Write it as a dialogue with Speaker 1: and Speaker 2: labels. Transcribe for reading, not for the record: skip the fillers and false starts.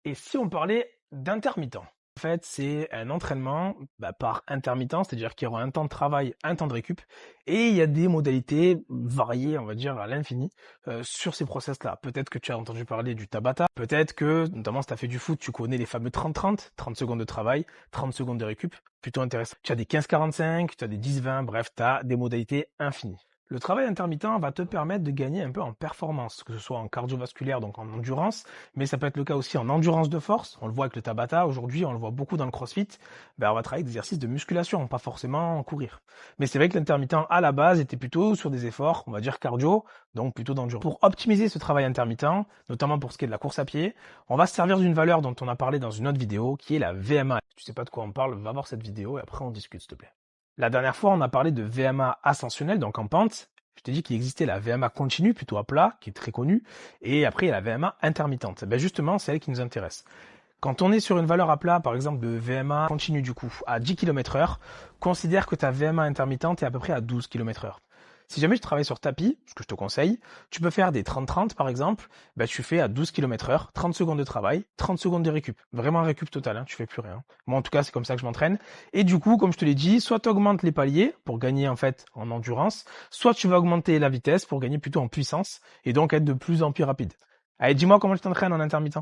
Speaker 1: Et si on parlait d'intermittent? En fait, c'est un entraînement par intermittent, c'est-à-dire qu'il y aura un temps de travail, un temps de récup, et il y a des modalités variées, on va dire, à l'infini sur ces process-là. Peut-être que tu as entendu parler du Tabata, peut-être que, notamment si tu as fait du foot, tu connais les fameux 30-30, 30 secondes de travail, 30 secondes de récup, plutôt intéressant. Tu as des 15-45, tu as des 10-20, bref, tu as des modalités infinies. Le travail intermittent va te permettre de gagner un peu en performance, que ce soit en cardiovasculaire, donc en endurance, mais ça peut être le cas aussi en endurance de force. On le voit avec le Tabata aujourd'hui, on le voit beaucoup dans le CrossFit. On va travailler avec des exercices de musculation, pas forcément courir. Mais c'est vrai que l'intermittent à la base était plutôt sur des efforts, on va dire cardio, donc plutôt d'endurance. Pour optimiser ce travail intermittent, notamment pour ce qui est de la course à pied, on va se servir d'une valeur dont on a parlé dans une autre vidéo, qui est la VMA. Tu sais pas de quoi on parle, va voir cette vidéo et après on discute s'il te plaît. La dernière fois, on a parlé de VMA ascensionnelle, donc en pente. Je t'ai dit qu'il existait la VMA continue, plutôt à plat, qui est très connue, et après il y a la VMA intermittente. Justement, c'est elle qui nous intéresse. Quand on est sur une valeur à plat, par exemple de VMA continue du coup, à 10 km/h, considère que ta VMA intermittente est à peu près à 12 km/h. Si jamais tu travailles sur tapis, ce que je te conseille, tu peux faire des 30-30 par exemple, tu fais à 12 km/h, 30 secondes de travail, 30 secondes de récup. Vraiment un récup total, tu fais plus rien. Moi en tout cas c'est comme ça que je m'entraîne. Et du coup, comme je te l'ai dit, soit tu augmentes les paliers pour gagner en fait en endurance, soit tu vas augmenter la vitesse pour gagner plutôt en puissance et donc être de plus en plus rapide. Allez, dis-moi comment tu t'entraînes en intermittent.